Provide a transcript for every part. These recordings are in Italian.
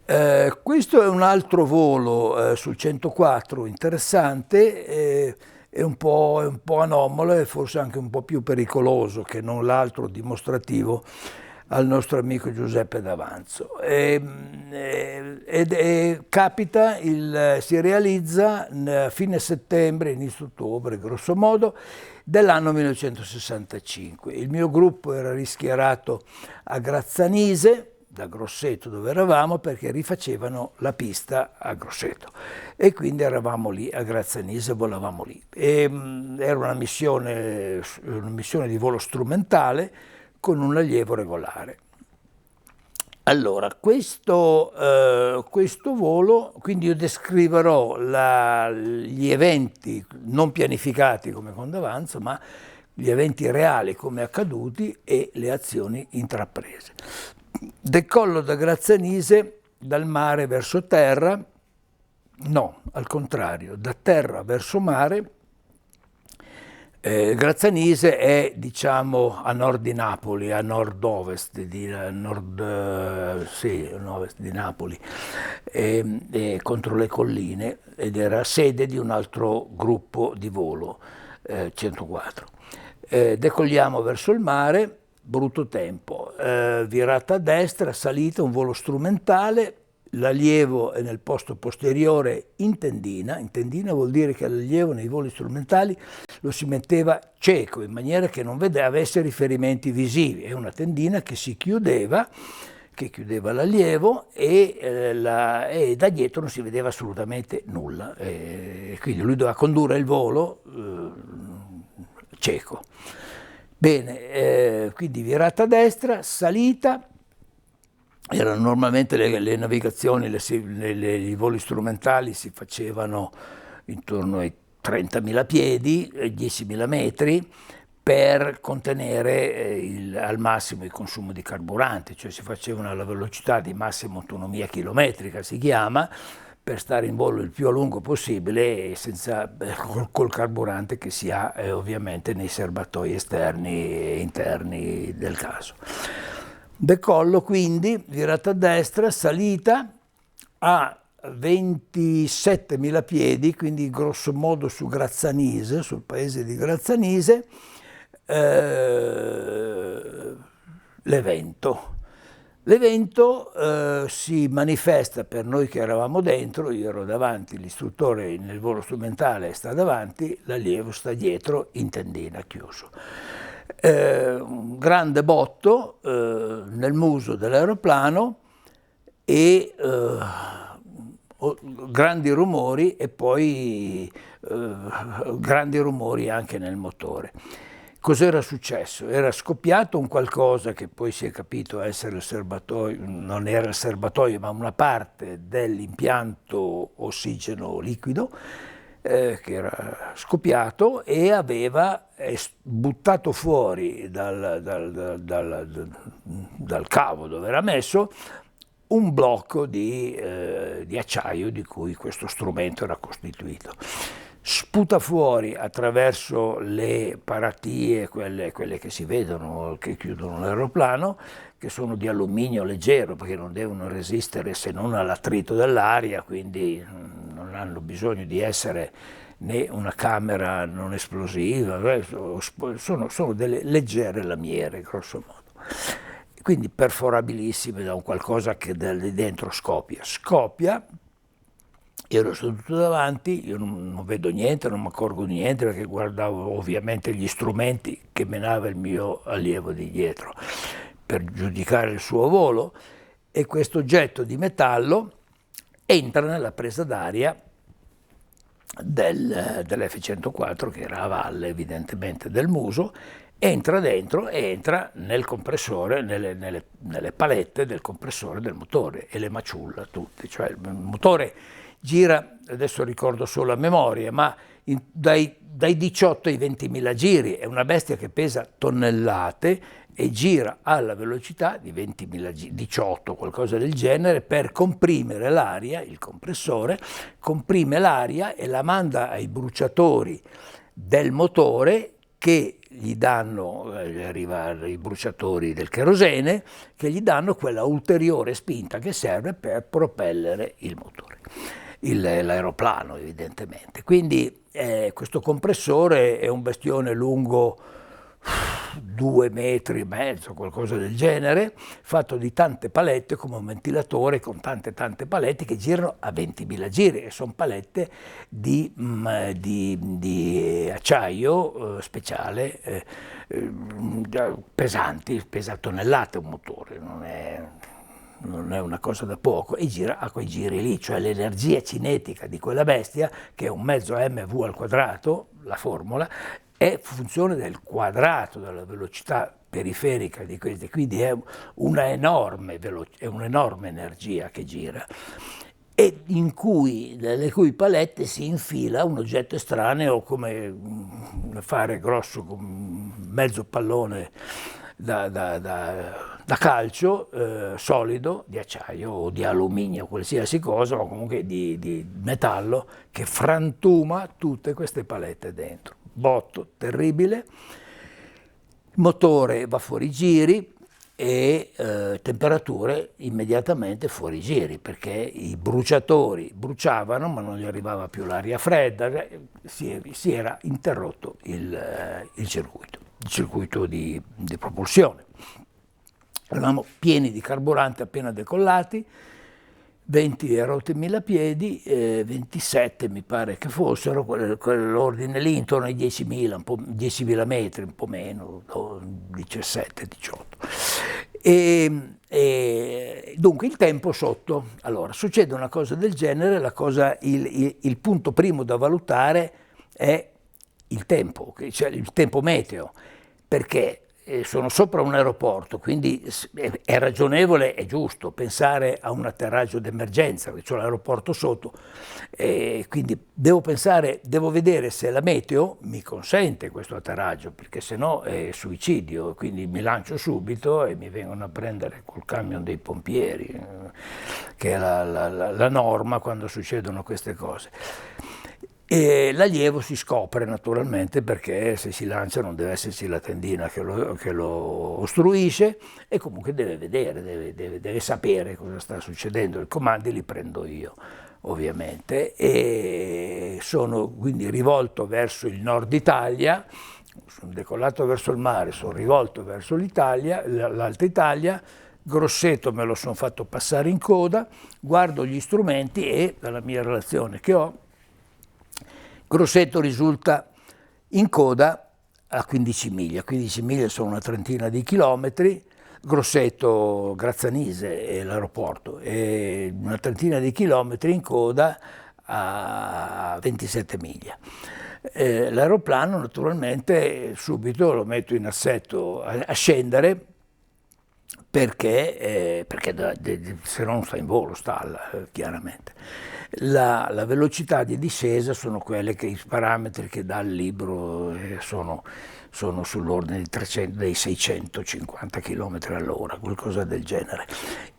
Questo è un altro volo sul 104 interessante, è un po' anomalo e forse anche un po' più pericoloso che non l'altro dimostrativo al nostro amico Giuseppe D'Avanzo. Capita, si realizza a fine settembre, inizio ottobre, grosso modo, dell'anno 1965. Il mio gruppo era rischierato a Grazzanise, da Grosseto dove eravamo, perché rifacevano la pista a Grosseto e quindi eravamo lì a Grazzanise, volavamo lì. Era una missione di volo strumentale con un allievo regolare. Allora, questo volo, quindi io descriverò gli eventi non pianificati come con D'Avanzo, ma gli eventi reali come accaduti e le azioni intraprese. Decollo da Grazzanise dal mare verso terra, no, al contrario, da terra verso mare. Grazzanise è, diciamo, a nord di Napoli, a nord-ovest di Napoli, contro le colline, ed era sede di un altro gruppo di volo, 104. Decolliamo verso il mare, brutto tempo, virata a destra, salita, un volo strumentale. L'allievo è nel posto posteriore in tendina. In tendina vuol dire che l'allievo nei voli strumentali lo si metteva cieco, in maniera che non avesse riferimenti visivi. È una tendina che si chiudeva, che chiudeva l'allievo e da dietro non si vedeva assolutamente nulla. Quindi lui doveva condurre il volo cieco. Bene, quindi virata a destra, salita. Erano normalmente le navigazioni, i voli strumentali si facevano intorno ai 30.000 piedi, 10.000 metri, per contenere al massimo il consumo di carburante, cioè si facevano alla velocità di massima autonomia chilometrica, si chiama, per stare in volo il più a lungo possibile e col carburante che si ha ovviamente nei serbatoi esterni e interni del caso. Decollo quindi, virata a destra, salita a 27.000 piedi, quindi grosso modo su Grazzanise, sul paese di Grazzanise, l'evento. L'evento si manifesta per noi che eravamo dentro, io ero davanti, l'istruttore nel volo strumentale sta davanti, l'allievo sta dietro in tendina chiuso. Un grande botto nel muso dell'aeroplano e grandi rumori e poi grandi rumori anche nel motore. Cos'era successo? Era scoppiato un qualcosa che poi si è capito essere il serbatoio, non era il serbatoio ma una parte dell'impianto ossigeno liquido, che era scoppiato e aveva buttato fuori dal cavo dove era messo un blocco di acciaio di cui questo strumento era costituito. Sputa fuori attraverso le paratie, quelle che si vedono, che chiudono l'aeroplano, che sono di alluminio leggero perché non devono resistere se non all'attrito dell'aria, quindi non hanno bisogno di essere né una camera non esplosiva, sono delle leggere lamiere, grosso modo. Quindi perforabilissime da un qualcosa che da dentro scoppia. Io ero seduto davanti, io non vedo niente, non mi accorgo di niente perché guardavo ovviamente gli strumenti che menava il mio allievo di dietro per giudicare il suo volo, e questo oggetto di metallo entra nella presa d'aria dell'F-104 che era a valle evidentemente del muso, entra dentro e entra nel compressore, nelle palette del compressore del motore e le maciulla tutte, cioè il motore gira, adesso ricordo solo a memoria, ma dai 18 ai 20.000 giri, è una bestia che pesa tonnellate e gira alla velocità di 20.000 giri, 18, qualcosa del genere, per comprimere l'aria. Il compressore comprime l'aria e la manda ai bruciatori del motore che gli danno, arrivano i bruciatori del cherosene, che gli danno quella ulteriore spinta che serve per propellere il motore, l'aeroplano evidentemente. Quindi questo compressore è un bestione lungo 2,5 metri, qualcosa del genere, fatto di tante palette come un ventilatore con tante palette che girano a 20.000 giri e sono palette di acciaio speciale, pesanti, pesa tonnellate un motore, non è una cosa da poco, e gira a quei giri lì, cioè l'energia cinetica di quella bestia, che è un mezzo mv al quadrato, la formula, è funzione del quadrato della velocità periferica di questi, quindi è un'enorme energia che gira, e nelle cui palette si infila un oggetto estraneo come fare grosso come mezzo pallone da calcio, solido, di acciaio o di alluminio, qualsiasi cosa, o comunque di metallo, che frantuma tutte queste palette dentro. Botto terribile, il motore va fuori giri e temperature immediatamente fuori giri, perché i bruciatori bruciavano ma non gli arrivava più l'aria fredda, si era interrotto il circuito di propulsione. Eravamo pieni di carburante appena decollati, 20 a rotti 1000 piedi, 27 mi pare che fossero, quell'ordine lì, intorno ai 10.000 metri, un po' meno, 17, 18. E dunque il tempo sotto. Allora, succede una cosa del genere, il punto primo da valutare è il tempo, cioè il tempo meteo, perché sono sopra un aeroporto, quindi è ragionevole e giusto pensare a un atterraggio d'emergenza, perché c'è l'aeroporto sotto, quindi devo vedere se la meteo mi consente questo atterraggio, perché sennò è suicidio, quindi mi lancio subito e mi vengono a prendere col camion dei pompieri, che è la norma quando succedono queste cose. E l'allievo si scopre naturalmente, perché se si lancia non deve esserci la tendina che lo ostruisce, e comunque deve vedere, deve sapere cosa sta succedendo. I comandi li prendo io, ovviamente, e sono quindi rivolto verso il nord Italia, sono decollato verso il mare, sono rivolto verso l'Alta Italia. Grosseto me lo sono fatto passare in coda, guardo gli strumenti e dalla mia relazione che ho, Grosseto risulta in coda a 15 miglia. 15 miglia sono una trentina di chilometri. Grosseto, Grazzanise è l'aeroporto, e una trentina di chilometri in coda a 27 miglia. L'aeroplano naturalmente subito lo metto in assetto a scendere, perché se no non sta in volo, stalla chiaramente. La velocità di discesa sono quelle che i parametri che dà il libro sono sull'ordine dei 650 km all'ora, qualcosa del genere.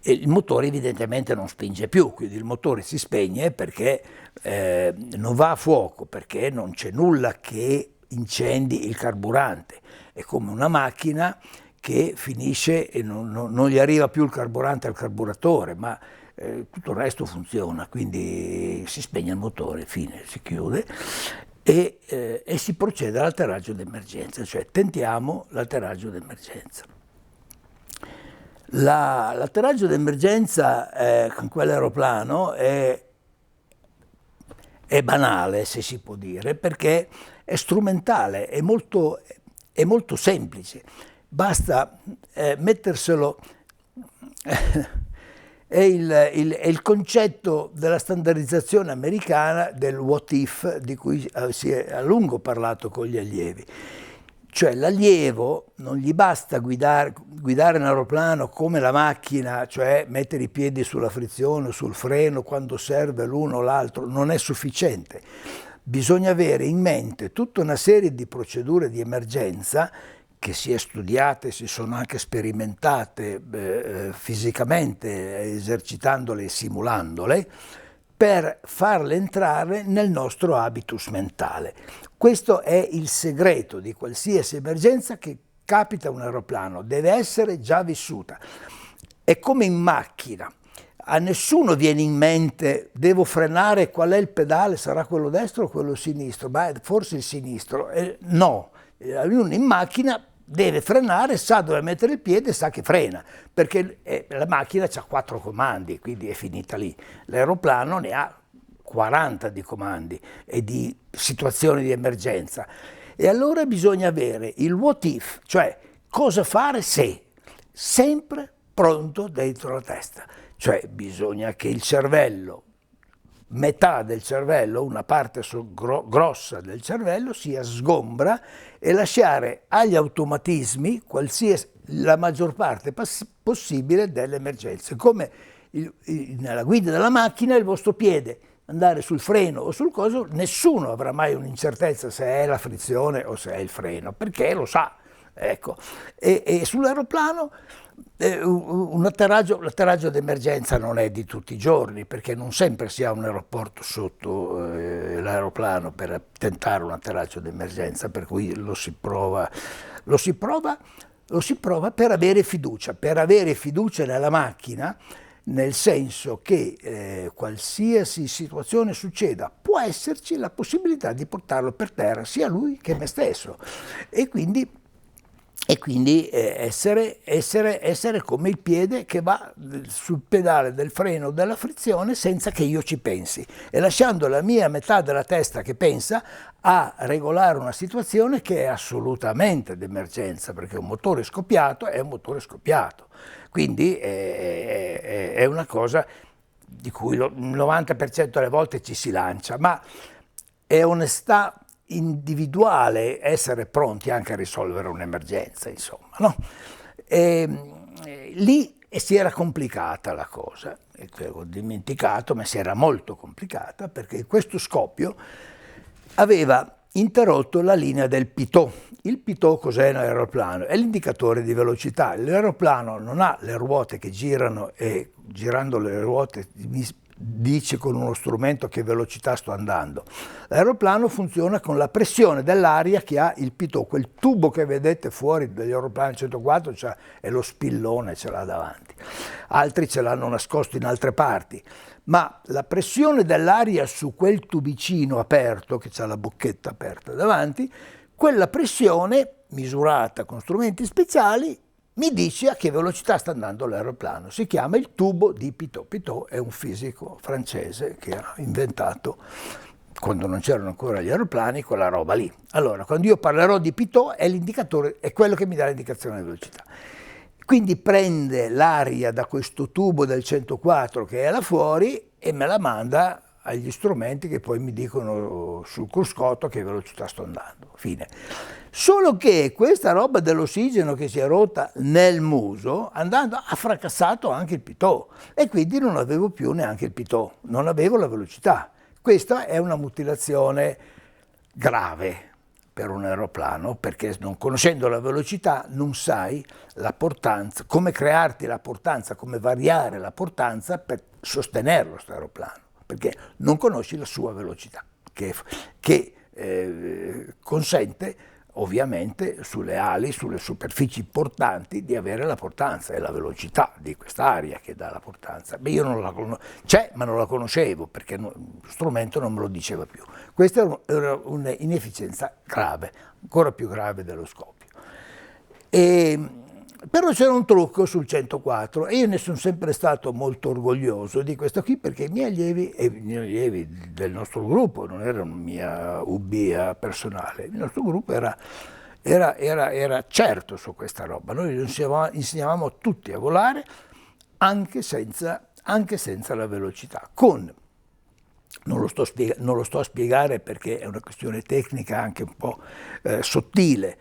E il motore evidentemente non spinge più, quindi il motore si spegne perché non va a fuoco, perché non c'è nulla che incendi il carburante. È come una macchina che finisce e non gli arriva più il carburante al carburatore, ma tutto il resto funziona, quindi si spegne il motore, fine, si chiude e si procede all'atterraggio d'emergenza, cioè tentiamo l'atterraggio d'emergenza. L'atterraggio d'emergenza con quell'aeroplano è banale, se si può dire, perché è strumentale, è molto semplice. Basta metterselo, è il concetto della standardizzazione americana del what if, di cui si è a lungo parlato con gli allievi. Cioè l'allievo non gli basta guidare un aeroplano come la macchina, cioè mettere i piedi sulla frizione o sul freno quando serve l'uno o l'altro, non è sufficiente. Bisogna avere in mente tutta una serie di procedure di emergenza che si è studiate, si sono anche sperimentate fisicamente, esercitandole e simulandole, per farle entrare nel nostro habitus mentale. Questo è il segreto di qualsiasi emergenza che capita a un aeroplano, deve essere già vissuta. È come in macchina. A nessuno viene in mente, devo frenare, qual è il pedale, sarà quello destro o quello sinistro? Beh, forse il sinistro. No, uno in macchina deve frenare, sa dove mettere il piede, sa che frena, perché la macchina ha 4 comandi, quindi è finita lì. L'aeroplano ne ha 40 di comandi e di situazioni di emergenza. E allora bisogna avere il what if, cioè cosa fare se, sempre pronto dentro la testa. Cioè bisogna che il cervello, metà del cervello, una parte grossa del cervello sia sgombra e lasciare agli automatismi la maggior parte possibile delle emergenze. Come nella guida della macchina, il vostro piede andare sul freno o sul coso, nessuno avrà mai un'incertezza se è la frizione o se è il freno, perché lo sa. Ecco. E sull'aeroplano l'atterraggio d'emergenza non è di tutti i giorni, perché non sempre si ha un aeroporto sotto l'aeroplano per tentare un atterraggio d'emergenza, per cui lo si prova per avere fiducia nella macchina, nel senso che qualsiasi situazione succeda può esserci la possibilità di portarlo per terra, sia lui che me stesso, e quindi essere come il piede che va sul pedale del freno o della frizione senza che io ci pensi, e lasciando la mia metà della testa che pensa a regolare una situazione che è assolutamente d'emergenza, perché un motore scoppiato è un motore scoppiato. Quindi è una cosa di cui il 90% delle volte ci si lancia, ma è onestà individuale essere pronti anche a risolvere un'emergenza, insomma, no? Lì si era complicata la cosa, ho dimenticato, ma si era molto complicata, perché questo scoppio aveva interrotto la linea del pitot. Il pitot cos'è nell'aeroplano? È l'indicatore di velocità. L'aeroplano non ha le ruote che girano e girando le ruote dice con uno strumento a che velocità sto andando. L'aeroplano funziona con la pressione dell'aria che ha il pitot, quel tubo che vedete fuori dagli aeroplani 104, cioè è lo spillone, ce l'ha davanti. Altri ce l'hanno nascosto in altre parti, ma la pressione dell'aria su quel tubicino aperto, che ha la bocchetta aperta davanti, quella pressione misurata con strumenti speciali mi dice a che velocità sta andando l'aeroplano. Si chiama il tubo di Pitot. Pitot è un fisico francese che ha inventato, quando non c'erano ancora gli aeroplani, quella roba lì. Allora, quando io parlerò di Pitot, è l'indicatore, è quello che mi dà l'indicazione di velocità. Quindi prende l'aria da questo tubo del 104 che è là fuori e me la manda agli strumenti che poi mi dicono sul cruscotto a che velocità sto andando. Fine. Solo che questa roba dell'ossigeno che si è rotta nel muso, andando, ha fracassato anche il pitot, e quindi non avevo più neanche il pitot, non avevo la velocità. Questa è una mutilazione grave per un aeroplano, perché non conoscendo la velocità non sai la portanza, come crearti la portanza, come variare la portanza per sostenerlo questo aeroplano, perché non conosci la sua velocità, che consente ovviamente sulle ali, sulle superfici portanti, di avere la portanza. È la velocità di quest'aria che dà la portanza. Beh, io non la c'è, ma non la conoscevo, perché lo strumento non me lo diceva più. Questa era un'inefficienza grave, ancora più grave dello scoppio. Però c'era un trucco sul 104 e io ne sono sempre stato molto orgoglioso di questo qui, perché i miei allievi e i miei allievi del nostro gruppo, non era una mia ubbia personale, il nostro gruppo era certo su questa roba. Noi insegnavamo tutti a volare anche senza la velocità, non lo sto a spiegare perché è una questione tecnica anche un po' sottile,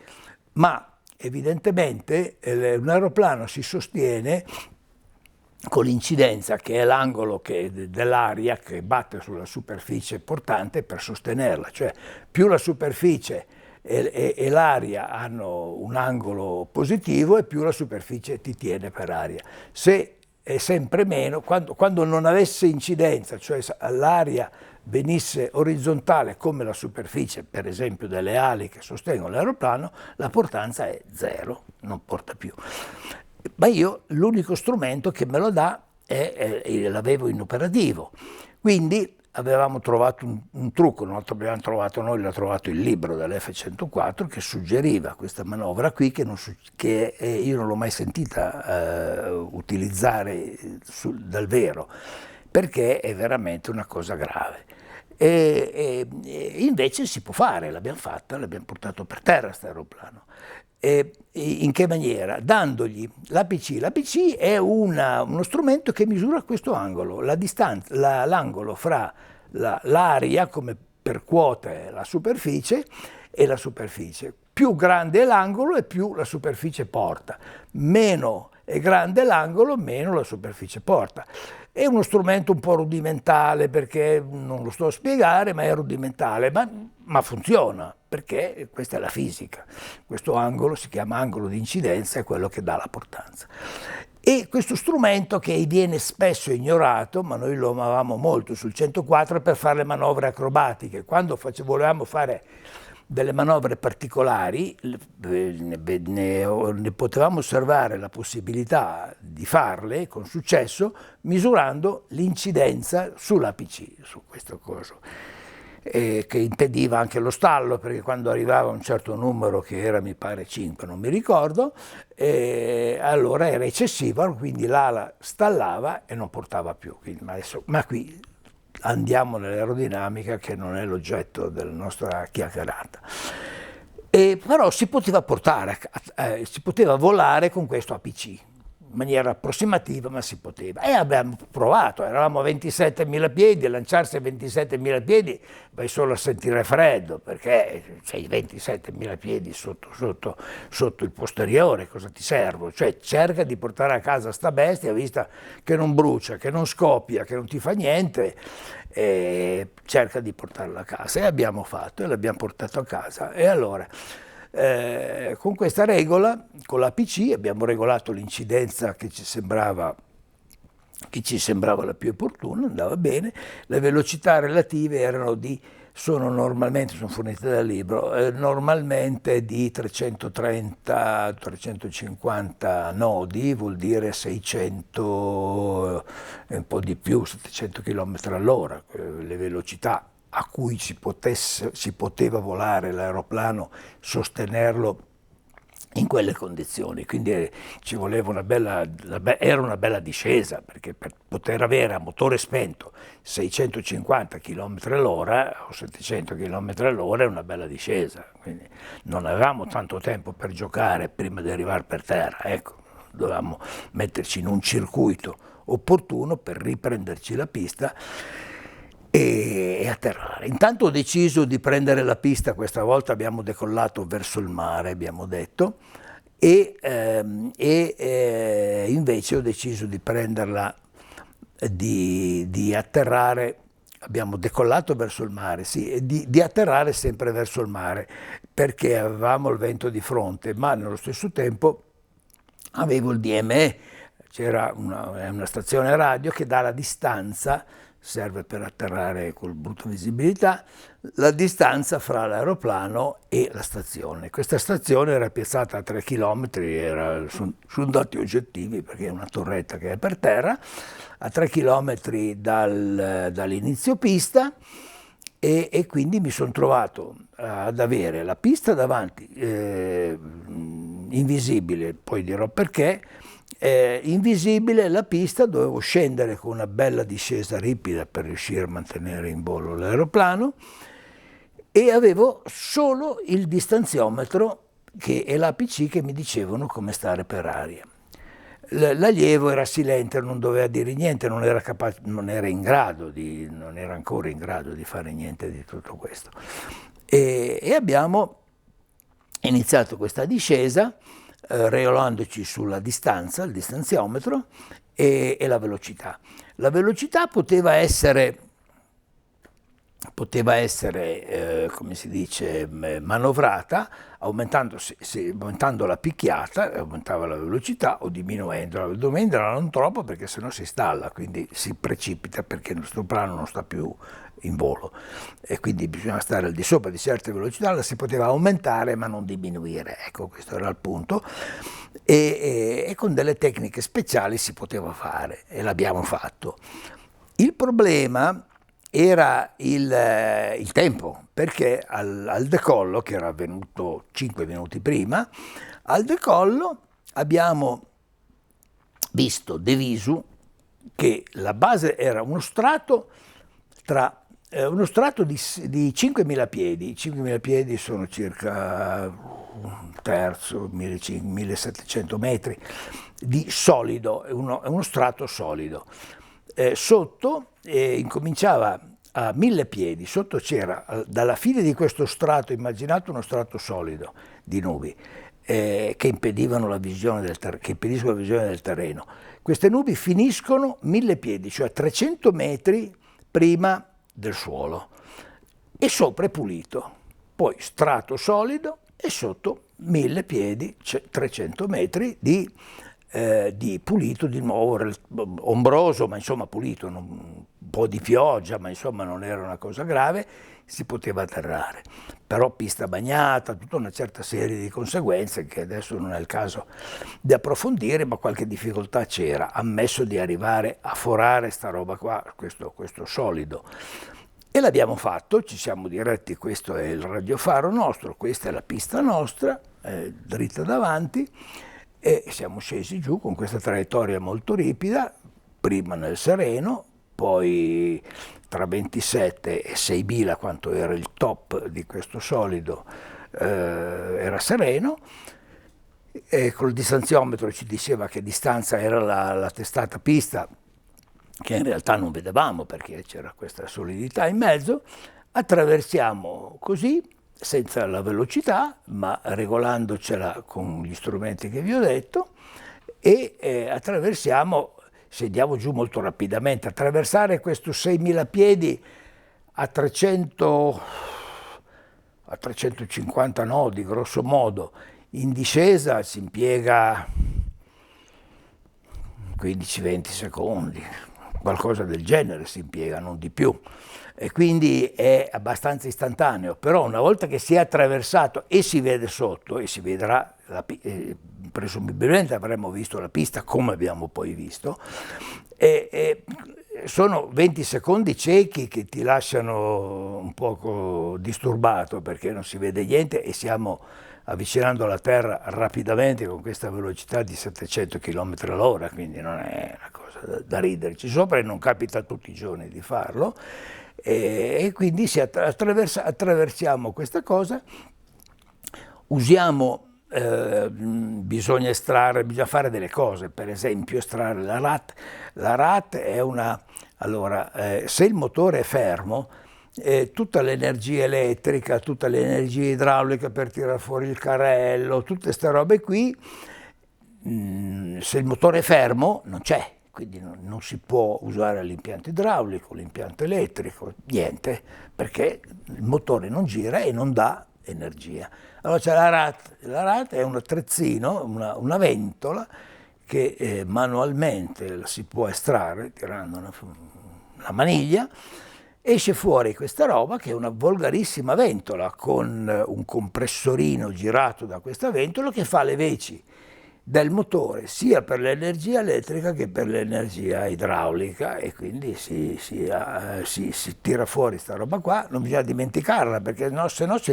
ma evidentemente un aeroplano si sostiene con l'incidenza, che è l'angolo dell'aria che batte sulla superficie portante per sostenerla, cioè più la superficie e l'aria hanno un angolo positivo e più la superficie ti tiene per aria. Se è sempre meno, quando non avesse incidenza, cioè l'aria venisse orizzontale come la superficie, per esempio, delle ali che sostengono l'aeroplano, la portanza è 0, non porta più. Ma io l'unico strumento che me lo dà l'avevo in operativo. Quindi avevamo trovato un trucco, non l'abbiamo trovato noi, l'ha trovato il libro dell'F-104 che suggeriva questa manovra qui che io non l'ho mai sentita utilizzare dal vero, perché è veramente una cosa grave. E invece si può fare, l'abbiamo fatta, l'abbiamo portato per terra questo aeroplano. In che maniera? Dandogli l'APC. L'APC è uno strumento che misura questo angolo, l'angolo fra l'aria, come percuote la superficie, e la superficie. Più grande è l'angolo e più la superficie porta. Meno è grande l'angolo, meno la superficie porta. È uno strumento un po' rudimentale, perché non lo sto a spiegare, ma è rudimentale, ma funziona, perché questa è la fisica. Questo angolo si chiama angolo di incidenza, è quello che dà la portanza. E questo strumento, che viene spesso ignorato, ma noi lo amavamo molto sul 104 per fare le manovre acrobatiche. Quando volevamo fare delle manovre particolari, ne potevamo osservare la possibilità di farle con successo misurando l'incidenza sull'APC, su questo coso, che impediva anche lo stallo, perché quando arrivava un certo numero, che era mi pare 5, non mi ricordo, allora era eccessiva, quindi l'ala stallava e non portava più. Ma qui andiamo nell'aerodinamica, che non è l'oggetto della nostra chiacchierata. Però si poteva si poteva volare con questo APC, in maniera approssimativa, ma si poteva. E abbiamo provato, eravamo a 27.000 piedi, a lanciarsi a 27.000 piedi vai solo a sentire freddo, perché c'hai 27.000 piedi sotto il posteriore, cosa ti serve? Cioè cerca di portare a casa sta bestia, vista che non brucia, che non scoppia, che non ti fa niente, e cerca di portarla a casa. E abbiamo fatto, e l'abbiamo portato a casa. E allora, con questa regola, con l'APC, abbiamo regolato l'incidenza che ci sembrava la più opportuna, andava bene. Le velocità relative sono fornite dal libro, normalmente di 330-350 nodi, vuol dire 600 e un po' di più, 700 km all'ora, le velocità a cui si poteva volare l'aeroplano, sostenerlo in quelle condizioni. Quindi ci voleva era una bella discesa, perché per poter avere a motore spento 650 km all'ora o 700 km all'ora è una bella discesa. Quindi non avevamo tanto tempo per giocare prima di arrivare per terra, ecco, dovevamo metterci in un circuito opportuno per riprenderci la pista e atterrare. Intanto ho deciso di prendere la pista, questa volta abbiamo decollato verso il mare, abbiamo detto, e invece ho deciso di prenderla, di atterrare, abbiamo decollato verso il mare, sì, di atterrare sempre verso il mare, perché avevamo il vento di fronte, ma nello stesso tempo avevo il DME, c'era una stazione radio che dà la distanza, serve per atterrare con brutta visibilità, la distanza fra l'aeroplano e la stazione. Questa stazione era piazzata a 3 km, sono dati oggettivi perché è una torretta che è per terra, a 3 km dall'inizio pista, e quindi mi sono trovato ad avere la pista davanti, invisibile, poi dirò perché, invisibile la pista, dovevo scendere con una bella discesa ripida per riuscire a mantenere in volo l'aeroplano, e avevo solo il distanziometro e l'APC che mi dicevano come stare per aria. L'allievo era silente, non doveva dire niente, non era ancora in grado di fare niente di tutto questo. E abbiamo iniziato questa discesa, regolandoci sulla distanza, il distanziometro, e la velocità. La velocità poteva essere poteva essere, come si dice, manovrata aumentando, aumentando la picchiata, aumentava la velocità o diminuendola. Diminuendola non troppo perché sennò si stalla, quindi si precipita perché il nostro plano non sta più in volo e quindi bisogna stare al di sopra di certe velocità, la si poteva aumentare ma non diminuire, ecco questo era il punto e con delle tecniche speciali si poteva fare e l'abbiamo fatto. Il problema era il tempo, perché al decollo, che era avvenuto 5 minuti prima, al decollo abbiamo visto de visu che la base era uno strato di 5.000 piedi. 5.000 piedi sono circa un terzo, 1.700 metri di solido, è uno strato solido. Sotto incominciava a 1.000 piedi, sotto c'era dalla fine di questo strato, immaginate uno strato solido di nubi che impediscono la visione del terreno. Queste nubi finiscono 1.000 piedi, cioè 300 metri prima del suolo e sopra è pulito, poi strato solido e sotto 1.000 piedi, 300 metri di pulito di nuovo, ombroso ma insomma pulito, un po' di pioggia ma insomma non era una cosa grave, si poteva atterrare, però pista bagnata, tutta una certa serie di conseguenze che adesso non è il caso di approfondire, ma qualche difficoltà c'era, ammesso di arrivare a forare sta roba qua, questo solido. E l'abbiamo fatto, ci siamo diretti, questo è il radiofaro nostro, questa è la pista nostra, dritta davanti, e siamo scesi giù con questa traiettoria molto ripida, prima nel sereno, poi tra 27 e 6.000, quanto era il top di questo solido, era sereno, e col distanziometro ci diceva che distanza era la testata pista, che in realtà non vedevamo perché c'era questa solidità in mezzo. Attraversiamo così, senza la velocità, ma regolandocela con gli strumenti che vi ho detto, e attraversiamo, scendiamo giù molto rapidamente. Attraversare questo 6.000 piedi a 350 nodi, grosso modo, in discesa si impiega 15-20 secondi, qualcosa del genere si impiega, non di più. E quindi è abbastanza istantaneo, però una volta che si è attraversato e si vede sotto, e si vedrà, presumibilmente avremo visto la pista come abbiamo poi visto, sono 20 secondi ciechi che ti lasciano un poco disturbato perché non si vede niente e stiamo avvicinando la Terra rapidamente con questa velocità di 700 km all'ora, quindi non è una cosa da riderci sopra e non capita tutti i giorni di farlo. E quindi attraversiamo questa cosa, usiamo, bisogna fare delle cose, per esempio estrarre la RAT. La RAT è allora, se il motore è fermo, tutta l'energia elettrica, tutta l'energia idraulica per tirare fuori il carrello, tutte queste robe qui, se il motore è fermo non c'è. Quindi non si può usare l'impianto idraulico, l'impianto elettrico, niente, perché il motore non gira e non dà energia. Allora c'è la RAT. La RAT è un attrezzino, una ventola che manualmente la si può estrarre tirando una maniglia. Esce fuori questa roba che è una volgarissima ventola con un compressorino girato da questa ventola che fa le veci del motore sia per l'energia elettrica che per l'energia idraulica e quindi si tira fuori sta roba qua. Non bisogna dimenticarla perché se no si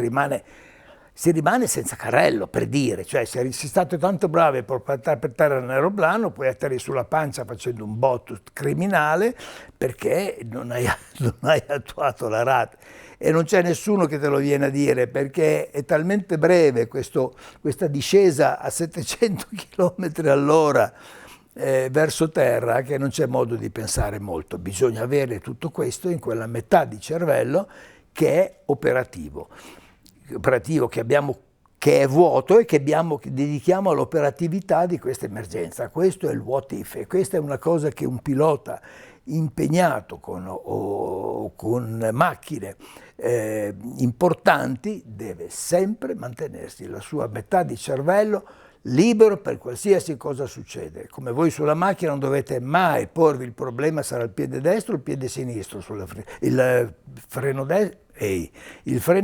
rimane senza carrello, per dire, cioè se sei stato tanto bravo per portare per terra un aeroplano puoi atterri sulla pancia facendo un botto criminale perché non hai attuato la RAT. E non c'è nessuno che te lo viene a dire perché è talmente breve questa discesa a 700 km all'ora verso terra che non c'è modo di pensare molto. Bisogna avere tutto questo in quella metà di cervello che è operativo che è vuoto e che dedichiamo all'operatività di questa emergenza. Questo è il what if e questa è una cosa che un pilota impegnato con macchine importanti, deve sempre mantenersi la sua metà di cervello libero per qualsiasi cosa succede. Come voi sulla macchina non dovete mai porvi il problema sarà il piede destro o il piede sinistro, il freno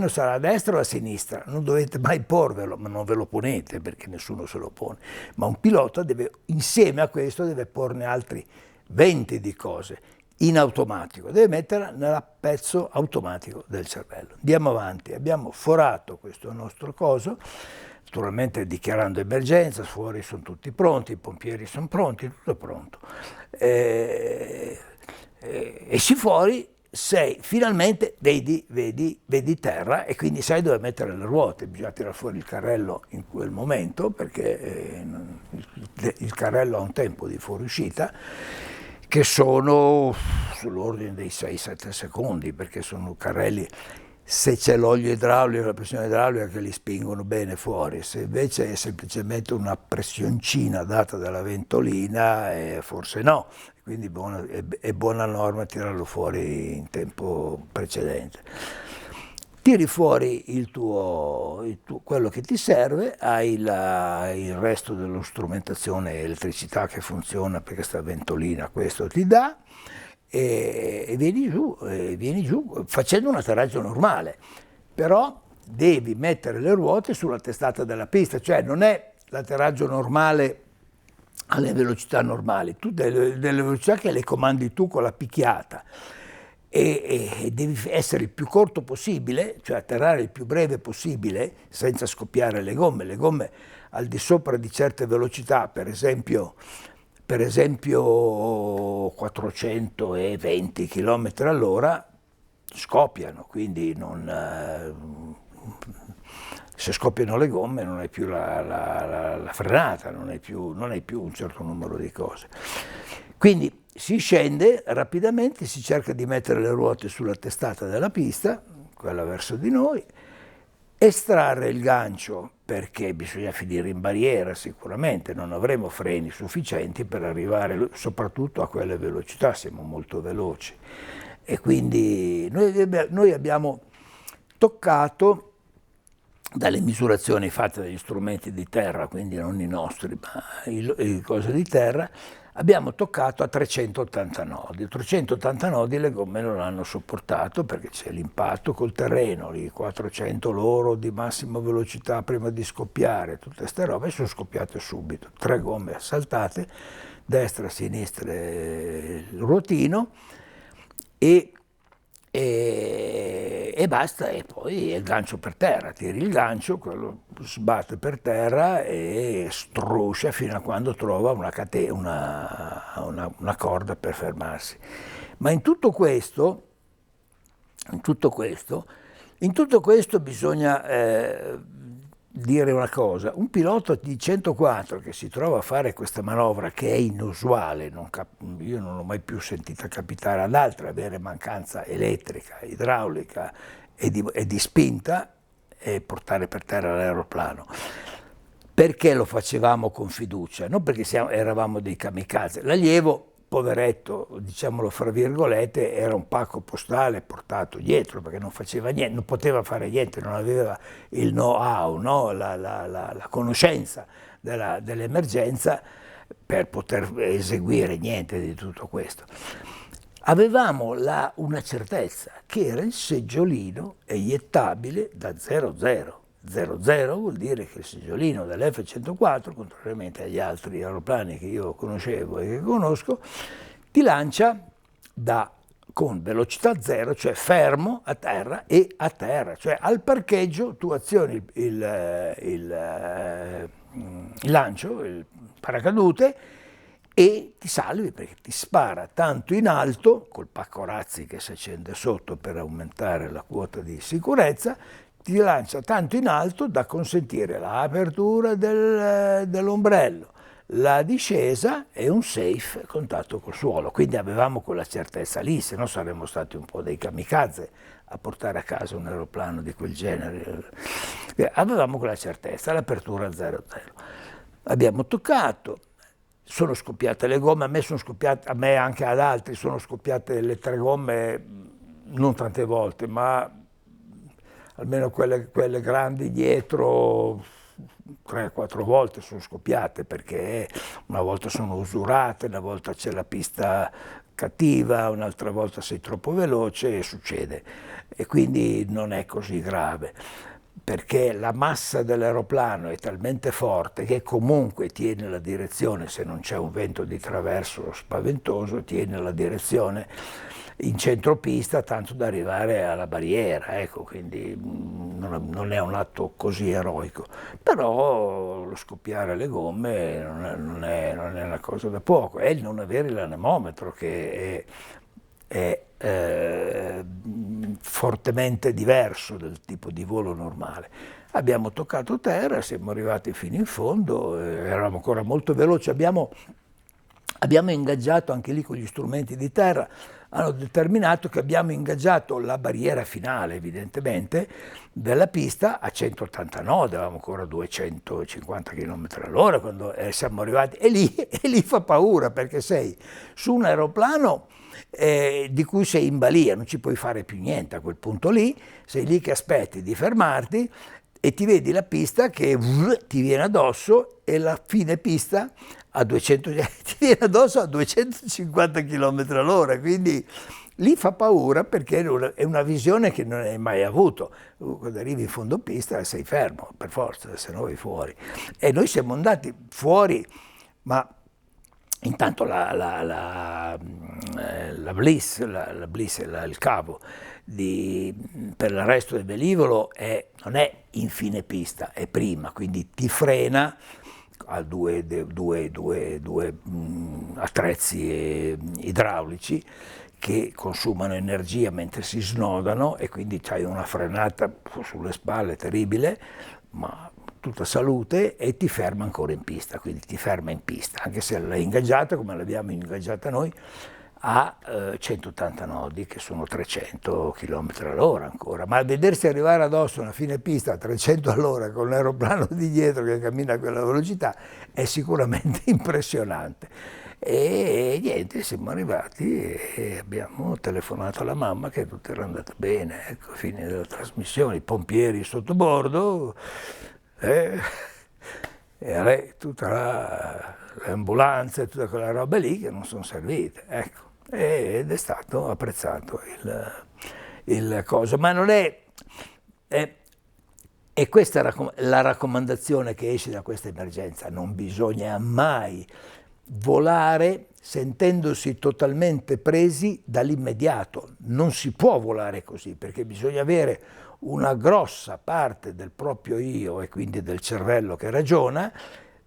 sarà a destra o a sinistra, non dovete mai porvelo, ma non ve lo ponete perché nessuno se lo pone. Ma un pilota deve, insieme a questo, deve porne altri 20 di cose in automatico, deve metterla nel pezzo automatico del cervello. Andiamo avanti, abbiamo forato questo nostro coso, naturalmente dichiarando emergenza, fuori sono tutti pronti, i pompieri sono pronti, tutto è pronto. Esci fuori, finalmente vedi terra e quindi sai dove mettere le ruote. Bisogna tirare fuori il carrello in quel momento perché il carrello ha un tempo di fuoriuscita che sono sull'ordine dei 6-7 secondi, perché sono carrelli, se c'è l'olio idraulico, la pressione idraulica che li spingono bene fuori, se invece è semplicemente una pressioncina data dalla ventolina, forse no, quindi è buona norma tirarlo fuori in tempo precedente. Tiri fuori quello che ti serve, hai il resto dello strumentazione elettricità che funziona perché sta ventolina questo ti dà, e vieni giù facendo un atterraggio normale, però devi mettere le ruote sulla testata della pista, cioè non è l'atterraggio normale alle velocità normali, tu delle velocità che le comandi tu con la picchiata, e devi essere il più corto possibile, cioè atterrare il più breve possibile senza scoppiare le gomme. Le gomme al di sopra di certe velocità, per esempio 420 km all'ora, scoppiano, quindi se scoppiano le gomme non hai più la frenata, non hai più un certo numero di cose. Quindi si scende rapidamente, si cerca di mettere le ruote sulla testata della pista, quella verso di noi, estrarre il gancio perché bisogna finire in barriera sicuramente, non avremo freni sufficienti per arrivare soprattutto a quelle velocità, siamo molto veloci. E quindi noi abbiamo toccato, dalle misurazioni fatte dagli strumenti di terra, quindi non i nostri, ma le cose di terra, abbiamo toccato a 380 nodi. 380 nodi le gomme non hanno sopportato perché c'è l'impatto col terreno, i 400 loro di massima velocità prima di scoppiare, tutte queste robe sono scoppiate subito. 3 gomme saltate, destra, sinistra, il ruotino, e basta, e poi il gancio per terra, tiri il gancio, quello sbatte per terra e struscia fino a quando trova una corda per fermarsi. Ma in tutto questo bisogna dire una cosa: un pilota di 104 che si trova a fare questa manovra, che è inusuale, io non l'ho mai più sentita capitare ad altri, avere mancanza elettrica, idraulica e di spinta e portare per terra l'aeroplano. Perché lo facevamo con fiducia? Non perché eravamo dei kamikaze. L'allievo, poveretto, diciamolo fra virgolette, era un pacco postale portato dietro perché non faceva niente, non poteva fare niente, non aveva il know-how, no? la conoscenza dell'emergenza per poter eseguire niente di tutto questo. Avevamo una certezza, che era il seggiolino eiettabile da 0-0. 0-0 vuol dire che il seggiolino dell'F-104, contrariamente agli altri aeroplani che io conoscevo e che conosco, ti lancia con velocità 0, cioè fermo a terra e a terra, cioè al parcheggio tu azioni il lancio, il paracadute, e ti salvi perché ti spara tanto in alto, col pacco razzi che si accende sotto per aumentare la quota di sicurezza, ti lancia tanto in alto da consentire l'apertura dell'ombrello, la discesa e un safe contatto col suolo. Quindi avevamo quella certezza lì, se no saremmo stati un po' dei kamikaze a portare a casa un aeroplano di quel genere. Avevamo quella certezza, l'apertura 0-0. Abbiamo toccato, sono scoppiate le gomme, a me sono scoppiate, a me e anche ad altri sono scoppiate le 3 gomme, non tante volte, ma almeno quelle grandi dietro 3-4 volte sono scoppiate, perché una volta sono usurate, una volta c'è la pista cattiva, un'altra volta sei troppo veloce e succede. E quindi non è così grave, perché la massa dell'aeroplano è talmente forte che comunque tiene la direzione, se non c'è un vento di traverso spaventoso, tiene la direzione in centropista tanto da arrivare alla barriera, ecco, quindi non è un atto così eroico, però lo scoppiare le gomme non è una cosa da poco, è il non avere l'anemometro che è fortemente diverso dal tipo di volo normale. Abbiamo toccato terra, siamo arrivati fino in fondo, eravamo ancora molto veloci, abbiamo ingaggiato anche lì con gli strumenti di terra, hanno determinato che abbiamo ingaggiato la barriera finale, evidentemente, della pista a 180 nodi, avevamo ancora 250 km all'ora quando siamo arrivati, e lì fa paura, perché sei su un aeroplano di cui sei in balia, non ci puoi fare più niente a quel punto lì, sei lì che aspetti di fermarti e ti vedi la pista che ti viene addosso, e la fine pista ti viene addosso a 250 km all'ora, quindi lì fa paura, perché è una visione che non hai mai avuto. Quando arrivi in fondo pista sei fermo, per forza, se no vai fuori. E noi siamo andati fuori, ma intanto la Bliss, il cavo per l'arresto del velivolo non è in fine pista, è prima, quindi ti frena, ha due attrezzi idraulici che consumano energia mentre si snodano, e quindi c'hai una frenata sulle spalle terribile, ma tutta salute, e ti ferma ancora in pista, quindi ti ferma in pista, anche se l'hai ingaggiata come l'abbiamo ingaggiata noi a 180 nodi, che sono 300 km all'ora ancora, ma a vedersi arrivare addosso una fine pista a 300 all'ora con l'aeroplano di dietro che cammina a quella velocità è sicuramente impressionante. E niente, siamo arrivati e abbiamo telefonato alla mamma che tutto era andato bene, ecco, fine della trasmissione, i pompieri sotto bordo, e a lei tutta le ambulanze e tutta quella roba lì che non sono servite, ecco. Ed è stato apprezzato il coso, ma non è e questa è la raccomandazione che esce da questa emergenza: non bisogna mai volare sentendosi totalmente presi dall'immediato, non si può volare così, perché bisogna avere una grossa parte del proprio io, e quindi del cervello che ragiona,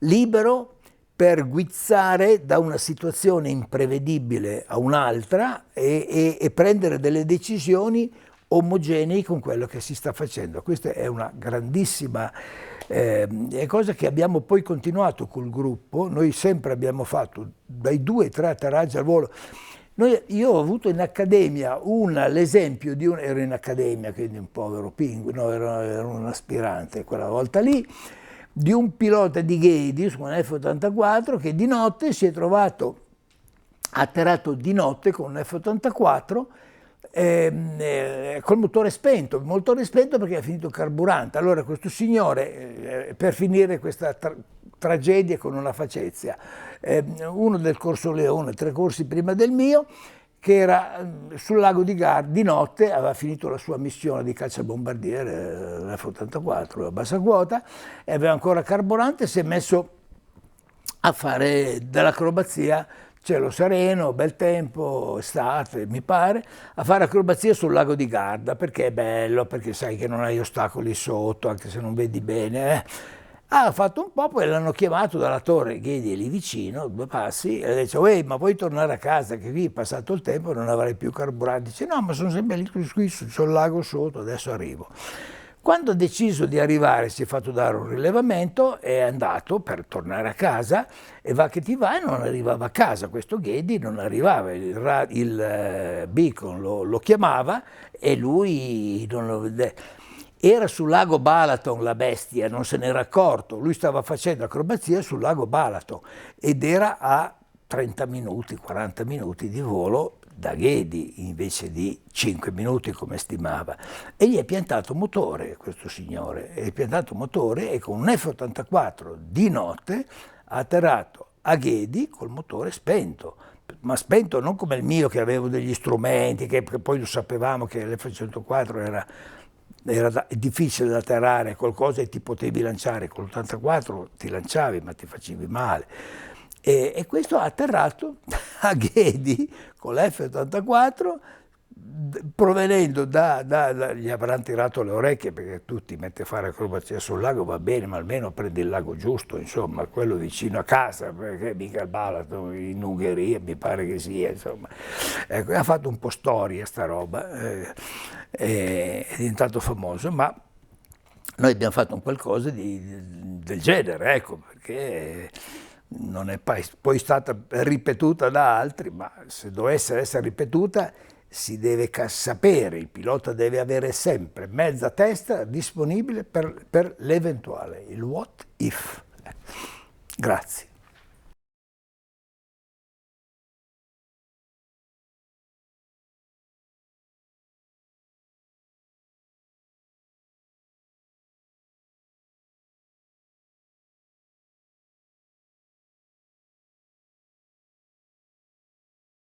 libero per guizzare da una situazione imprevedibile a un'altra e prendere delle decisioni omogenei con quello che si sta facendo. Questa è una grandissima cosa che abbiamo poi continuato col gruppo. Noi sempre abbiamo fatto dai 2-3 atterraggi al volo. Io ho avuto in accademia l'esempio di ero in accademia, quindi un povero pinguino, ero un aspirante quella volta lì, di un pilota di Ghedi su un F-84 che di notte si è trovato atterrato di notte con un F-84 col motore spento perché è finito il carburante. Allora questo signore, per finire questa tragedia con una facezia, uno del Corso Leone, 3 corsi prima del mio, che era sul lago di Garda di notte, aveva finito la sua missione di cacciabombardiere, l'F-84 a bassa quota, e aveva ancora carburante, si è messo a fare dell'acrobazia, cielo sereno, bel tempo, estate mi pare, a fare acrobazia sul lago di Garda, perché è bello, perché sai che non hai ostacoli sotto, anche se non vedi bene. Ha fatto un po', poi l'hanno chiamato dalla torre Ghedi lì vicino, 2 passi, e le dice: "Uè, ma vuoi tornare a casa, che qui è passato il tempo, non avrai più carburante?" Dice: "No, ma sono sempre lì qui, c'ho il lago sotto, adesso arrivo." Quando ha deciso di arrivare, si è fatto dare un rilevamento, è andato per tornare a casa, e va che ti va, e non arrivava a casa. Questo Ghedi non arrivava, il beacon lo chiamava e lui non lo vedeva. Era sul lago Balaton la bestia, non se n'era accorto, lui stava facendo acrobazia sul lago Balaton ed era a 30 minuti, 40 minuti di volo da Ghedi invece di 5 minuti come stimava, e gli è piantato motore questo signore, è piantato motore e con un F-84 di notte ha atterrato a Ghedi col motore spento, ma spento non come il mio che avevo degli strumenti, che poi lo sapevamo che l'F-104 era difficile da atterrare, qualcosa e ti potevi lanciare, con l'84 ti lanciavi ma ti facevi male. E questo ha atterrato a Ghedi con l'F-84 provenendo gli avranno tirato le orecchie, perché tu ti metti a fare acrobazia sul lago, va bene, ma almeno prendi il lago giusto, insomma, quello vicino a casa, perché mica il Balaton in Ungheria mi pare che sia, insomma. Ecco, ha fatto un po' storia sta roba, è diventato famoso, ma noi abbiamo fatto un qualcosa del genere, ecco, perché non è poi stata ripetuta da altri, ma se dovesse essere ripetuta si deve sapere, il pilota deve avere sempre mezza testa disponibile per l'eventuale, il what if. Grazie.